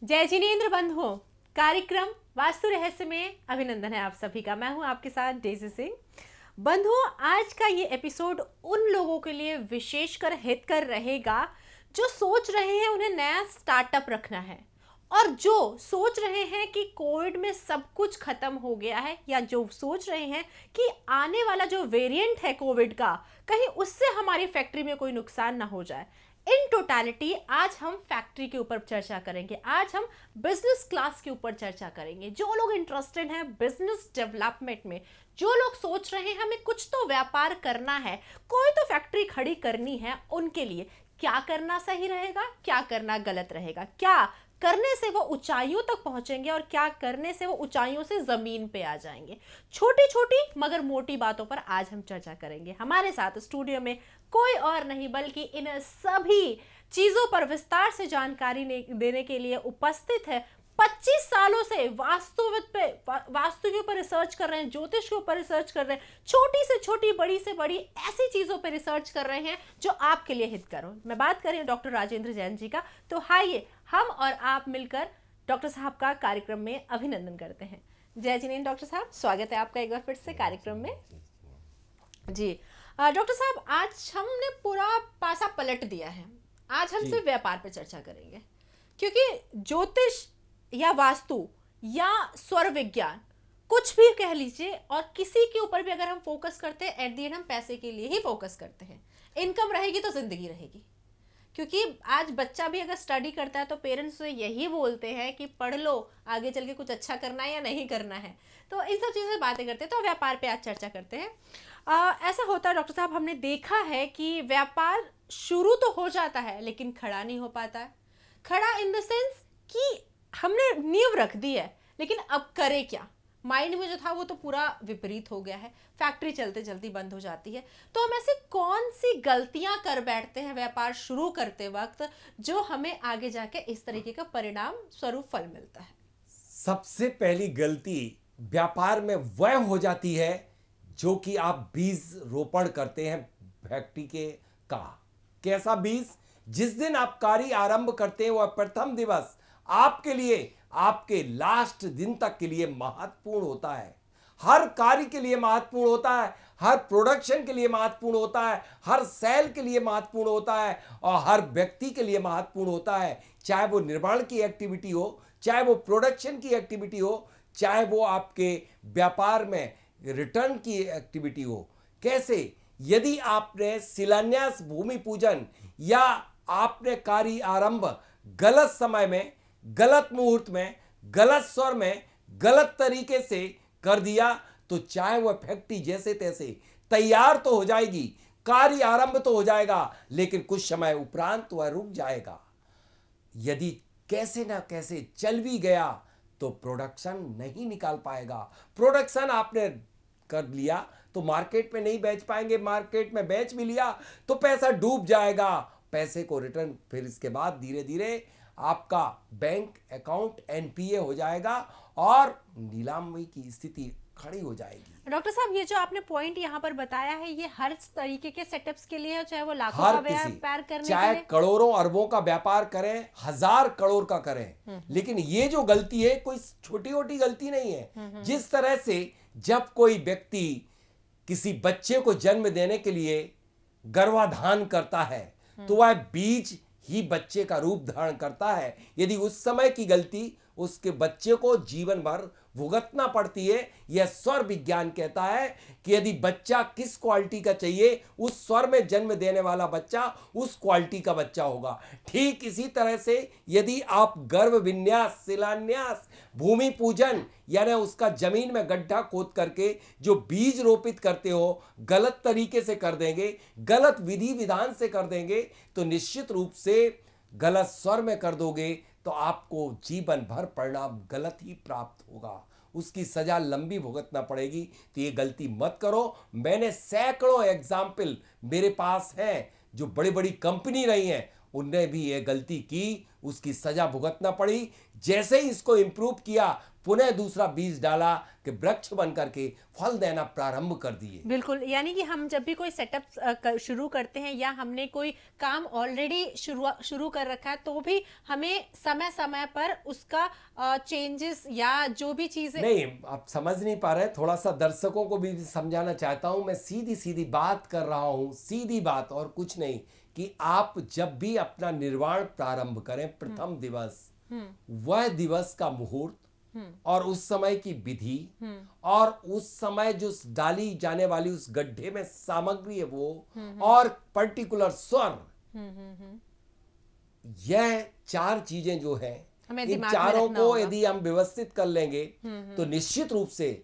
जय जिनेन्द्र बंधुओं, कार्यक्रम वास्तु रहस्य में अभिनंदन है आप सभी का। मैं हूं आपके साथ डेजी सिंह। बंधुओं, आज का ये एपिसोड उन लोगों के लिए विशेषकर हितकर रहेगा जो सोच रहे हैं उन्हें नया स्टार्टअप रखना है, और जो सोच रहे हैं कि कोविड में सब कुछ खत्म हो गया है, या जो सोच रहे हैं कि आने वाला जो वेरिएंट है कोविड का, कहीं उससे हमारी फैक्ट्री में कोई नुकसान ना हो जाए। इन टोटालिटी आज हम फैक्ट्री के ऊपर चर्चा करेंगे, आज हम बिजनेस क्लास के ऊपर चर्चा करेंगे। जो लोग इंटरेस्टेड हैं बिजनेस डेवलपमेंट में, जो लोग सोच रहे हैं हमें कुछ तो व्यापार करना है, कोई तो फैक्ट्री खड़ी करनी है, उनके लिए क्या करना सही रहेगा, क्या करना गलत रहेगा, क्या करने से वो ऊंचाइयों तक पहुंचेंगे और क्या करने से वो ऊंचाइयों से जमीन पे आ जाएंगे। छोटी छोटी मगर मोटी बातों पर आज हम चर्चा करेंगे। हमारे साथ स्टूडियो में कोई और नहीं बल्कि इन सभी चीजों पर विस्तार से जानकारी देने के लिए उपस्थित है। 25 सालों से वास्तु के ऊपर रिसर्च कर रहे हैं, ज्योतिष के ऊपर रिसर्च कर रहे हैं, छोटी से छोटी बड़ी से बड़ी ऐसी चीजों पर रिसर्च कर रहे हैं जो आपके लिए हितकर हो। मैं बात कर रही हूँ डॉक्टर राजेंद्र जैन जी का। तो आइए हम और आप मिलकर डॉक्टर साहब का कार्यक्रम में अभिनंदन करते हैं। जय जिनेन्द्र डॉक्टर साहब, स्वागत है आपका एक बार फिर से कार्यक्रम में जी। डॉक्टर साहब, आज हमने पूरा पासा पलट दिया है। आज हम सिर्फ व्यापार पे चर्चा करेंगे, क्योंकि ज्योतिष या वास्तु या स्वर विज्ञान कुछ भी कह लीजिए, और किसी के ऊपर भी अगर हम फोकस करते हैं, एट द एंड हम पैसे के लिए ही फोकस करते हैं। इनकम रहेगी तो जिंदगी रहेगी। क्योंकि आज बच्चा भी अगर स्टडी करता है तो पेरेंट्स से यही बोलते हैं कि पढ़ लो, आगे चल के कुछ अच्छा करना है या नहीं करना है। तो इन सब चीज़ों से बातें करते हैं। तो व्यापार पे आज चर्चा करते हैं। ऐसा होता है डॉक्टर साहब, हमने देखा है कि व्यापार शुरू तो हो जाता है लेकिन खड़ा नहीं हो पाता है। खड़ा इन द सेंस कि हमने नींव रख दी है, लेकिन अब करे क्या। माइंड में जो था वो तो पूरा विपरीत हो गया है। फैक्ट्री चलते चलती बंद हो जाती है। तो हम ऐसी कौन सी गलतियां कर बैठते हैं व्यापार शुरू करते वक्त, जो हमें आगे जाके इस तरीके का परिणाम स्वरूप फल मिलता है? सबसे पहली गलती व्यापार में वह हो जाती है जो कि आप बीज रोपण करते हैं फैक्ट्री के का। कैसा बीज? जिस दिन आप कार्य आरंभ करते हैं वह प्रथम दिवस आपके लिए, आपके लास्ट दिन तक के लिए महत्वपूर्ण होता है। हर कार्य के लिए महत्वपूर्ण होता है, हर प्रोडक्शन के लिए महत्वपूर्ण होता है, हर सेल के लिए महत्वपूर्ण होता है, और हर व्यक्ति के लिए महत्वपूर्ण होता है। चाहे वो निर्माण की एक्टिविटी हो, चाहे वो प्रोडक्शन की एक्टिविटी हो, चाहे वो आपके व्यापार में रिटर्न की एक्टिविटी हो। कैसे? यदि आपने शिलान्यास, भूमि पूजन या आपने कार्य आरंभ गलत समय में, गलत मुहूर्त में, गलत स्वर में, गलत तरीके से कर दिया, तो चाहे वह फैक्ट्री जैसे तैसे तैयार तो हो जाएगी, कार्य आरंभ तो हो जाएगा, लेकिन कुछ समय उपरांत वह रुक जाएगा। यदि कैसे ना कैसे चल भी गया तो प्रोडक्शन नहीं निकाल पाएगा। प्रोडक्शन आपने कर लिया तो मार्केट में नहीं बेच पाएंगे, मार्केट में बेच भी लिया तो पैसा डूब जाएगा। पैसे को रिटर्न फिर इसके बाद धीरे धीरे आपका बैंक अकाउंट एनपीए हो जाएगा और नीलामी की स्थिति खड़ी हो जाएगी। डॉक्टर साहब, ये जो आपने पॉइंट यहाँ पर बताया है, ये हर तरीके के सेटअप्स के लिए है, चाहे वो लाखों का व्यापार करने चाहे के लिए, करोड़ों अरबों का व्यापार करें, 1000 करोड़ का करें। लेकिन ये जो गलती है कोई छोटी छोटी गलती नहीं है। जिस तरह से जब कोई व्यक्ति किसी बच्चे को जन्म देने के लिए गर्भाधान करता है तो वह बीज ही बच्चे का रूप धारण करता है। यदि उस समय की गलती उसके बच्चे को जीवन भर भुगतना पड़ती है। यह स्वर विज्ञान कहता है कि यदि बच्चा किस क्वालिटी का चाहिए, उस स्वर में जन्म देने वाला बच्चा उस क्वालिटी का बच्चा होगा। ठीक इसी तरह से यदि आप गर्भ विन्यास, शिलान्यास, भूमि पूजन यानी उसका जमीन में गड्ढा खोद करके जो बीज रोपित करते हो, गलत तरीके से कर देंगे, गलत विधि विधान से कर देंगे, तो निश्चित रूप से गलत स्वर में कर दोगे तो आपको जीवन भर परिणाम गलत ही प्राप्त होगा। उसकी सजा लंबी भुगतना पड़ेगी। तो ये गलती मत करो। मैंने सैकड़ों एग्जाम्पल मेरे पास हैं जो बड़ी बड़ी कंपनी रही हैं, उनने भी ये गलती की, उसकी सजा भुगतना पड़ी। जैसे ही इसको इम्प्रूव किया, पुनः दूसरा बीज डाला कि वृक्ष बन करके फल देना प्रारंभ कर दिए। बिल्कुल, यानी कि हम जब भी कोई सेटअप शुरू करते हैं या हमने कोई काम ऑलरेडी शुरू कर रखा है, तो भी हमें समय समय पर उसका चेंजेस या जो भी चीजें। नहीं, आप समझ नहीं पा रहे, थोड़ा सा दर्शकों को भी समझाना चाहता हूं। मैं सीधी सीधी बात कर रहा हूं, सीधी बात और कुछ नहीं, कि आप जब भी अपना निर्माण प्रारंभ करें, प्रथम दिवस, वह दिवस का मुहूर्त और उस समय की विधि और उस समय जो डाली जाने वाली उस गड्ढे में सामग्री है वो, और पर्टिकुलर स्वर, यह चार चीजें जो है, इन चारों को यदि हम व्यवस्थित कर लेंगे तो निश्चित रूप से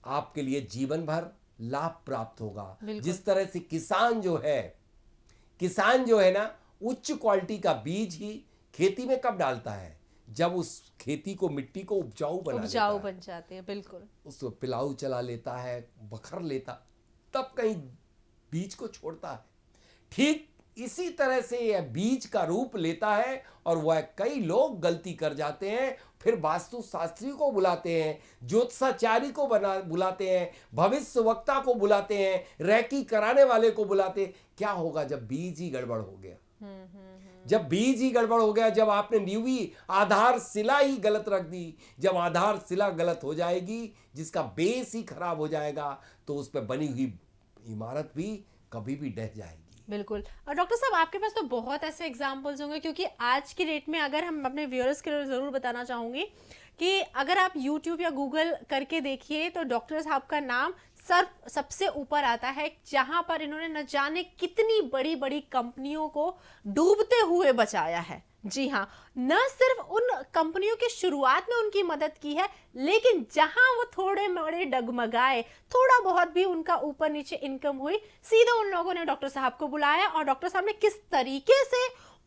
आपके लिए जीवन भर लाभ प्राप्त होगा। जिस तरह से किसान जो है ना, उच्च क्वालिटी का बीज ही खेती में कब डालता है? जब उस खेती को, मिट्टी को उपजाऊ बन जाते हैं। बिल्कुल, उसको पिलाऊ चला लेता है, बखर लेता, तब कहीं बीज को छोड़ता है। ठीक इसी तरह से यह बीज का रूप लेता है और वह कई लोग गलती कर जाते हैं, फिर वास्तु शास्त्री को बुलाते हैं, ज्योतिषाचार्य को बुलाते हैं, भविष्य वक्ता को बुलाते हैं, रेकी कराने वाले को बुलाते हैं। क्या होगा जब बीज ही गड़बड़ हो गया? जब बीज ही गड़बड़ हो गया, जब आपने नींवी आधारशिला ही गलत रख दी, जब आधारशिला गलत हो जाएगी, जिसका बेस ही खराब हो जाएगा, तो उस पर बनी हुई इमारत भी कभी भी ढह जाएगी। बिल्कुल। और डॉक्टर साहब, आपके पास तो बहुत ऐसे एग्जाम्पल्स होंगे, क्योंकि आज की डेट में अगर हम अपने व्यूअर्स के लिए ज़रूर बताना चाहूँगी कि अगर आप YouTube या गूगल करके देखिए तो डॉक्टर साहब का नाम सबसे ऊपर आता है, जहां पर इन्होंने न जाने कितनी बड़ी बड़ी कंपनियों को डूबते हुए बचाया है। जी हाँ, न सिर्फ उन कंपनियों की शुरुआत में उनकी मदद की है, लेकिन जहां वो थोड़े मोड़े डगमगाए, थोड़ा बहुत भी उनका ऊपर नीचे इनकम हुई, सीधे उन लोगों ने डॉक्टर साहब को बुलाया और डॉक्टर साहब ने किस तरीके से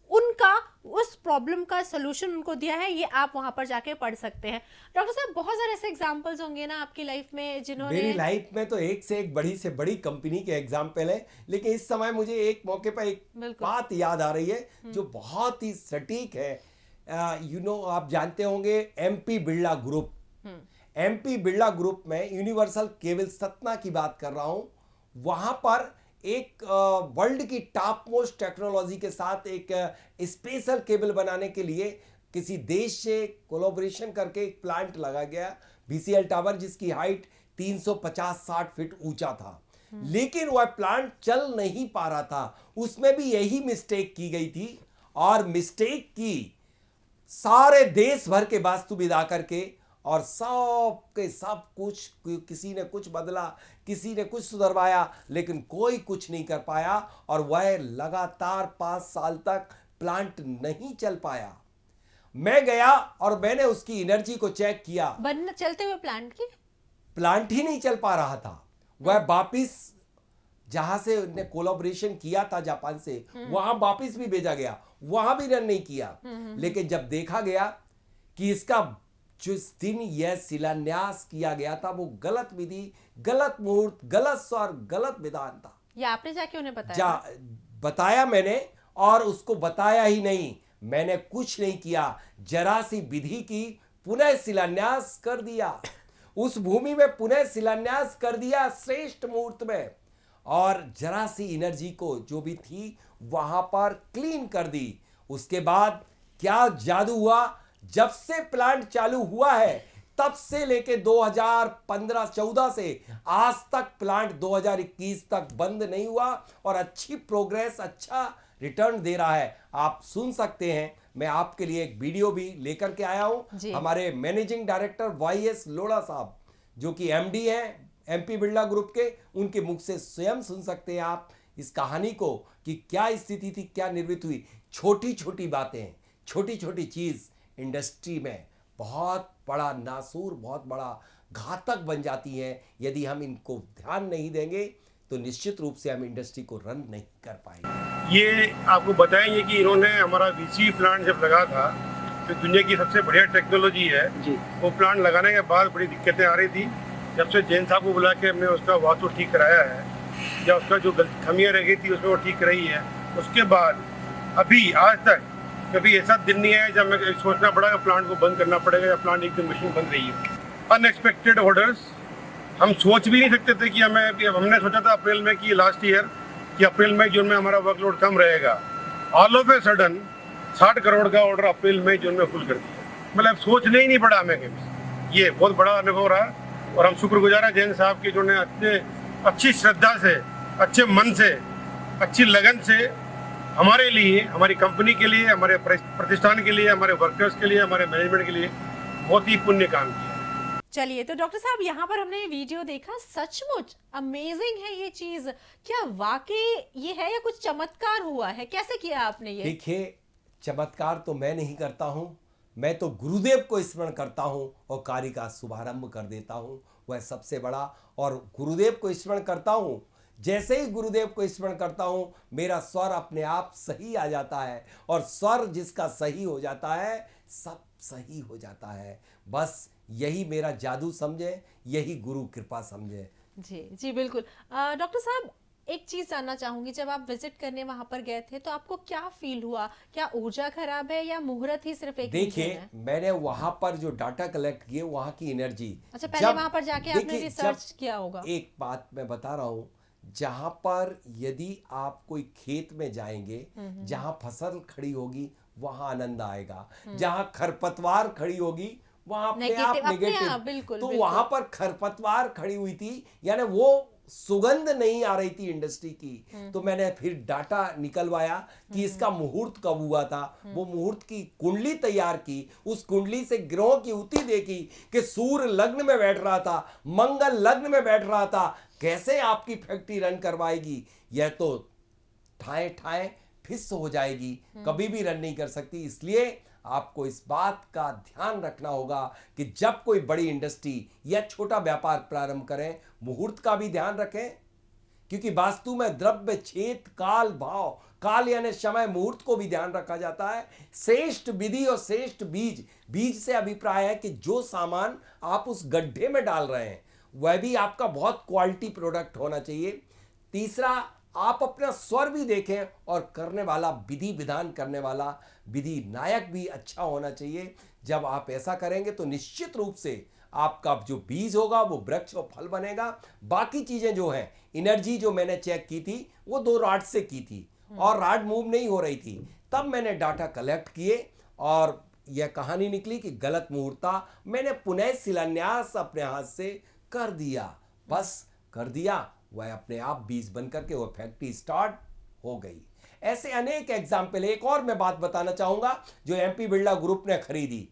उनका उस प्रॉब्लम का सलूशन उनको दिया है, ये आप वहां पर जाके पढ़ सकते हैं। डॉक्टर साहब, बहुत सारे ऐसे एग्जांपल्स होंगे ना आपकी लाइफ में जिन्होंने। मेरी लाइफ में तो एक से एक बड़ी से बड़ी कंपनी के एग्जांपल है, लेकिन इस समय मुझे एक मौके पर एक बात याद आ रही है जो बहुत ही सटीक है। आप जानते होंगे MP Birla group. MP Birla group में यूनिवर्सल केबल सतना की बात कर रहा हूं। वहां पर एक वर्ल्ड की टॉप मोस्ट टेक्नोलॉजी के साथ एक स्पेशल केबल बनाने के लिए किसी देश से कोलैबोरेशन करके एक प्लांट लगा गया, VCL टावर, जिसकी हाइट 350-60 फीट ऊंचा था। लेकिन वह प्लांट चल नहीं पा रहा था। उसमें भी यही मिस्टेक की गई थी, और मिस्टेक की सारे देश भर के वास्तुविद आकर के, और सब के सब कुछ, किसी ने कुछ बदला, किसी ने कुछ सुधरवाया, लेकिन कोई कुछ नहीं कर पाया, और वह लगातार 5 साल तक प्लांट नहीं चल पाया। मैं गया और मैंने उसकी एनर्जी को चेक किया। चलते हुए प्लांट ही नहीं चल पा रहा था। वह वापिस जहां से उन्होंने कोलैबोरेशन किया था जापान से, वहां वापिस भी भेजा गया, वहां भी रन नहीं किया। लेकिन जब देखा गया कि इसका जिस दिन यह शिलान्यास किया गया था वो गलत विधि, गलत मुहूर्त, गलत स्वर, गलत विधान था। ये आपने जाके उन्हें बताया? बताया मैंने, और उसको बताया ही नहीं, मैंने कुछ नहीं किया, जरा सी विधि की, पुनः शिलान्यास कर दिया। उस भूमि में पुनः शिलान्यास कर दिया श्रेष्ठ मुहूर्त में, और जरा सी एनर्जी को जो भी थी वहां पर क्लीन कर दी। उसके बाद क्या जादू हुआ, जब से प्लांट चालू हुआ है तब से लेके 2015-14 से आज तक प्लांट 2021 तक बंद नहीं हुआ, और अच्छी प्रोग्रेस, अच्छा रिटर्न दे रहा है। आप सुन सकते हैं, मैं आपके लिए एक वीडियो भी लेकर के आया हूं। हमारे मैनेजिंग डायरेक्टर YS लोढ़ा साहब, जो कि MD हैं MP बिरला ग्रुप के, उनके मुख से स्वयं सुन सकते हैं आप इस कहानी को कि क्या स्थिति थी, क्या निर्मित हुई। छोटी छोटी बातें, छोटी छोटी चीज इंडस्ट्री में बहुत बड़ा नासूर, बहुत बड़ा घातक बन जाती हैं। यदि हम इनको ध्यान नहीं देंगे तो निश्चित रूप से हम इंडस्ट्री को रन नहीं कर पाएंगे। ये आपको बताएंगे कि इन्होंने हमारा VC प्लांट जब लगा था, तो दुनिया की सबसे बढ़िया टेक्नोलॉजी है जी। वो प्लांट लगाने के बाद बड़ी दिक्कतें आ रही थी। जब से जैन साहब को बुला के हमने उसका वास्तु ठीक कराया है, या उसका जो खमियाँ रह गई थी उसमें वो ठीक कराई है। उसके बाद अभी आज तक कभी ऐसा दिन नहीं है जब मैं सोचना पड़ा कि प्लांट को बंद करना पड़ेगा या प्लांट एक दिन मशीन बंद रही है। अनएक्सपेक्टेड ऑर्डर्स, हम सोच भी नहीं सकते थे कि हमने सोचा था अप्रैल में कि लास्ट ईयर कि अप्रैल मई जून में हमारा वर्कलोड कम रहेगा। All of a sudden 60 crore का ऑर्डर अप्रैल मई जून में फुल कर दिया। मतलब सोचने ही नहीं पड़ा हमें कभी। ये बहुत बड़ा अनुभव रहा और हम शुक्रगुजार हैं जैन साहब के, जिन्होंने अच्छी श्रद्धा से, अच्छे मन से, अच्छी लगन से हमारे लिए, हमारी कंपनी के लिए, हमारे प्रतिष्ठान के लिए, हमारे वर्कर्स के लिए, हमारे मैनेजमेंट के लिए बहुत ही पुण्य काम किया। चलिए, तो डॉक्टर साहब यहाँ पर हमने वीडियो देखा, सचमुच अमेजिंग है ये चीज। क्या वाकई ये है या कुछ चमत्कार हुआ है? कैसे किया आपने ये? देखिए, चमत्कार तो मैं नहीं करता हूँ, मैं तो गुरुदेव को स्मरण करता हूँ और कार्य का शुभारंभ कर देता हूँ। वह सबसे बड़ा, और गुरुदेव को स्मरण करता हूँ, जैसे ही गुरुदेव को स्मरण करता हूँ मेरा स्वर अपने आप सही आ जाता है, और स्वर जिसका सही हो जाता है सब सही हो जाता है। बस यही मेरा जादू समझे, यही गुरु कृपा समझे। जी जी बिल्कुल। डॉक्टर साहब, एक चीज जानना चाहूंगी, जब आप विजिट करने वहां पर गए थे तो आपको क्या फील हुआ? क्या ऊर्जा खराब है या मुहूर्त ही सिर्फ एक देखिए, रीजन है? मैंने वहां पर जो डाटा कलेक्ट किए, वहां की एनर्जी, अच्छा, पहले वहां पर जाके आपने रिसर्च किया होगा। एक बात मैं बता रहा हूँ, जहां पर यदि आप कोई खेत में जाएंगे, जहां फसल खड़ी होगी वहां आनंद आएगा, जहां खरपतवार खड़ी होगी वहां अपने आप नेगेटिव। बिल्कुल, तो बिल्कुल। वहां पर खरपतवार खड़ी हुई थी, यानी वो सुगंध नहीं आ रही थी इंडस्ट्री की। तो मैंने फिर डाटा निकलवाया कि इसका मुहूर्त कब हुआ था। वो मुहूर्त की कुंडली तैयार की, उस कुंडली से ग्रहों की युति देखी कि सूर्य लग्न में बैठ रहा था, मंगल लग्न में बैठ रहा था। कैसे आपकी फैक्ट्री रन करवाएगी? यह तो ठाए ठाए फिस हो जाएगी, कभी भी रन नहीं कर सकती। इसलिए आपको इस बात का ध्यान रखना होगा कि जब कोई बड़ी इंडस्ट्री या छोटा व्यापार प्रारंभ करें, मुहूर्त का भी ध्यान रखें, क्योंकि वास्तु में द्रव्य, छेद, काल, भाव, काल यानी समय, मुहूर्त को भी ध्यान रखा जाता है। श्रेष्ठ विधि और श्रेष्ठ बीज, बीज से अभिप्राय है कि जो सामान आप उस गड्ढे में डाल रहे हैं वह भी आपका बहुत क्वालिटी प्रोडक्ट होना चाहिए। तीसरा, आप अपना स्वर भी देखें और करने वाला, विधि विधान करने वाला विधि नायक भी अच्छा होना चाहिए। जब आप ऐसा करेंगे तो निश्चित रूप से आपका जो बीज होगा वो वृक्ष और फल बनेगा। बाकी चीजें जो हैं, एनर्जी जो मैंने चेक की थी वो 2 राड से की थी और राड मूव नहीं हो रही थी। तब मैंने डाटा कलेक्ट किए और यह कहानी निकली कि गलत मुहूर्त था। मैंने पुनः शिलान्यास अपने हाथ से कर दिया, बस कर दिया, वह अपने आप बीज बन करके वह फैक्ट्री स्टार्ट हो गई। ऐसे अनेक एग्जाम्पल। एक और मैं बात बताना चाहूंगा जो एमपी बिरला ग्रुप ने खरीदी।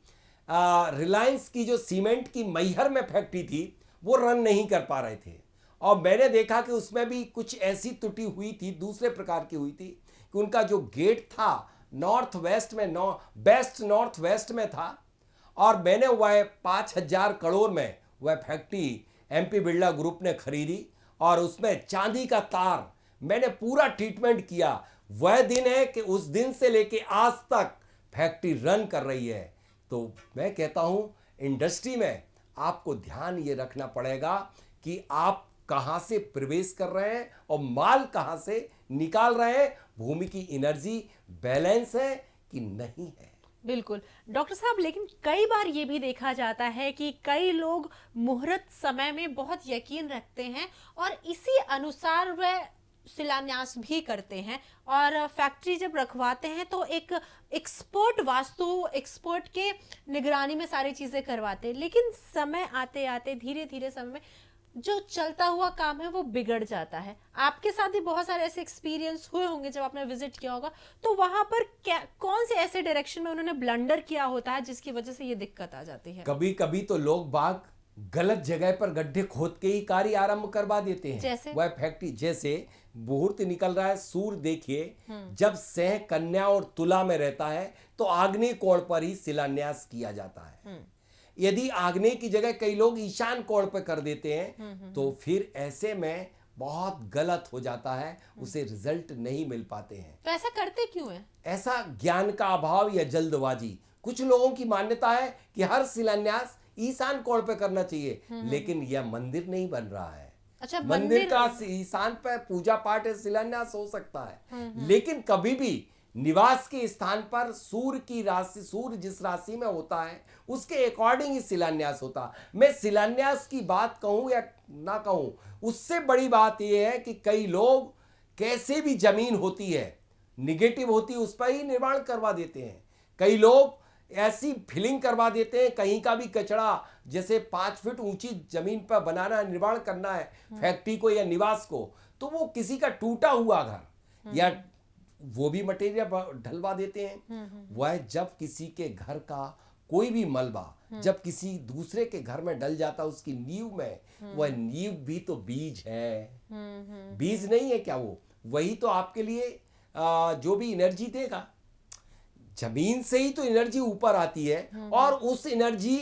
रिलायंस की जो सीमेंट की मैहर में फैक्ट्री थी वो रन नहीं कर पा रहे थे, और मैंने देखा कि उसमें भी कुछ ऐसी त्रुटि हुई थी, दूसरे प्रकार की हुई थी कि उनका जो गेट था नॉर्थ वेस्ट में, बेस्ट नॉर्थ वेस्ट में था, और मैंने वह 5,000 करोड़ में वह फैक्ट्री एमपी बिरला ग्रुप ने खरीदी और उसमें चांदी का तार मैंने पूरा ट्रीटमेंट किया। वह दिन है कि उस दिन से लेके आज तक फैक्ट्री रन कर रही है। तो मैं कहता हूं, इंडस्ट्री में आपको ध्यान ये रखना पड़ेगा कि आप कहां से प्रवेश कर रहे हैं और माल कहां से निकाल रहे हैं, भूमि की एनर्जी बैलेंस है कि नहीं है। बिल्कुल डॉक्टर साहब, लेकिन कई बार ये भी देखा जाता है कि कई लोग मुहूर्त समय में बहुत यकीन रखते हैं और इसी अनुसार वह शिलान्यास भी करते हैं, और फैक्ट्री जब रखवाते हैं तो एक एक्सपर्ट वास्तु एक्सपर्ट के निगरानी में सारी चीज़ें करवाते हैं। लेकिन समय आते आते धीरे धीरे समय में जो चलता हुआ काम है वो बिगड़ जाता है। आपके साथ भी बहुत सारे ऐसे एक्सपीरियंस हुए होंगे जब आपने विजिट किया होगा, तो वहां पर क्या, कौन से ऐसे डायरेक्शन में उन्होंने ब्लंडर किया होता है जिसकी वजह से ये दिक्कत आ जाती है? कभी कभी तो लोग बाग गलत जगह पर गड्ढे खोद के ही कार्य आरंभ करवा देते हैं। जैसे वह फैक्ट्री, जैसे मुहूर्त निकल रहा है, सूर्य देखिए जब सह, कन्या और तुला में रहता है तो आग्नेय कोण पर ही शिलान्यास किया जाता है। यदि आग्नेय की जगह कई लोग ईशान कोण पर कर देते हैं तो फिर ऐसे में बहुत गलत हो जाता है, उसे रिजल्ट नहीं मिल पाते हैं। तो ऐसा करते क्यों है? ऐसा ज्ञान का अभाव या जल्दबाजी। कुछ लोगों की मान्यता है कि हर शिलान्यास ईशान कोण पे करना चाहिए, लेकिन यह मंदिर नहीं बन रहा है। अच्छा, मंदिर का ईशान पे पूजा पाठ शिलान्यास हो सकता है, लेकिन कभी भी निवास के स्थान पर सूर्य की राशि, सूर्य जिस राशि में होता है उसके अकॉर्डिंग ही शिलान्यास होता। मैं शिलान्यास की बात कहूं या ना कहूं, उससे बड़ी बात यह है कि कई लोग कैसे भी जमीन होती है निगेटिव होती है उस पर ही निर्माण करवा देते हैं। कई लोग ऐसी फिलिंग करवा देते हैं, कहीं का भी कचरा, जैसे 5 फीट ऊंची जमीन पर बनाना निर्माण करना है फैक्ट्री को या निवास को, तो वो किसी का टूटा हुआ घर या वो भी मटेरियल ढलवा देते हैं। वह जब किसी के घर का कोई भी मलबा जब किसी दूसरे के घर में डल जाता उसकी नींव में, वह नींव भी तो बीज है, बीज नहीं है क्या? वो वही तो आपके लिए जो भी एनर्जी देगा। जमीन से ही तो एनर्जी ऊपर आती है और उस एनर्जी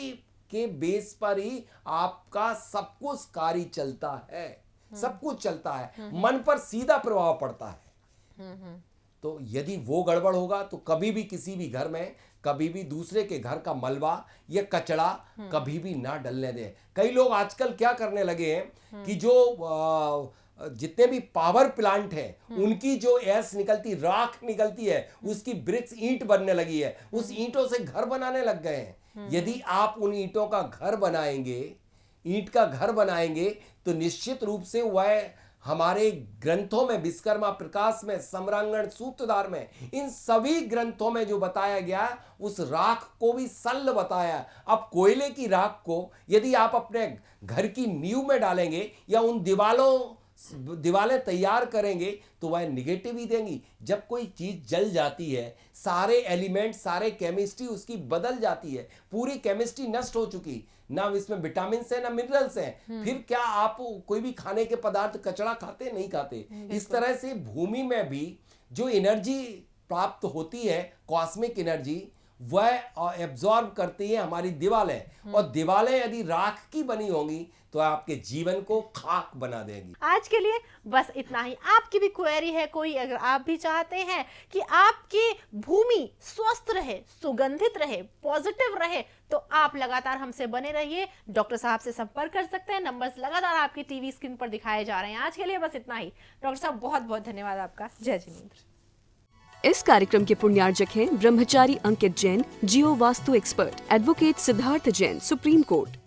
के बेस पर ही आपका सब कुछ कार्य चलता है, सब कुछ चलता है, मन पर सीधा प्रभाव पड़ता है। तो यदि वो गड़बड़ होगा तो कभी भी किसी भी घर में कभी भी दूसरे के घर का मलबा या कचरा कभी भी ना डलने दें। कई लोग आजकल क्या करने लगे हैं कि जो जितने भी पावर प्लांट हैं उनकी जो ऐस निकलती, राख निकलती है, उसकी ब्रिक्स ईंट बनने लगी है, उस ईंटों से घर बनाने लग गए हैं। यदि आप उन ईंटों का घर बनाएंगे, ईंट का घर बनाएंगे, तो निश्चित रूप से वह हमारे ग्रंथों में, विश्वकर्मा प्रकाश में, सम्रांगण सूत्रधार में, इन सभी ग्रंथों में जो बताया गया उस राख को भी सल्ल बताया। अब कोयले की राख को यदि आप अपने घर की नींव में डालेंगे या उन दीवारें तैयार करेंगे तो वह निगेटिव ही देंगी। जब कोई चीज जल जाती है, सारे एलिमेंट, सारे केमिस्ट्री उसकी बदल जाती है, पूरी केमिस्ट्री नष्ट हो चुकी, ना इसमें विटामिन है ना मिनरल्स हैं। फिर क्या आप कोई भी खाने के पदार्थ कचरा खाते? नहीं खाते। इस तरह से भूमि में भी जो एनर्जी प्राप्त होती है, कॉस्मिक एनर्जी, वह एब्जॉर्ब करती है हमारी दीवारें, और दीवारें यदि राख की बनी होंगी तो आपके जीवन को खाक बना देगी। आज के लिए बस इतना ही। आपकी भी क्वेरी है कोई, अगर आप भी चाहते हैं कि आपकी भूमि स्वस्थ रहे, सुगंधित रहे, पॉजिटिव रहे, तो आप लगातार हमसे बने रहिए। डॉक्टर साहब से संपर्क कर सकते हैं, नंबर्स लगातार आपकी टीवी स्क्रीन पर दिखाए जा रहे हैं। आज के लिए बस इतना ही। डॉक्टर साहब बहुत बहुत धन्यवाद आपका। जय जिनेंद्र। इस कार्यक्रम के पुण्यार्जक हैं ब्रह्मचारी Ankit Jain, geo Vastu expert, advocate Siddharth Jain, supreme court.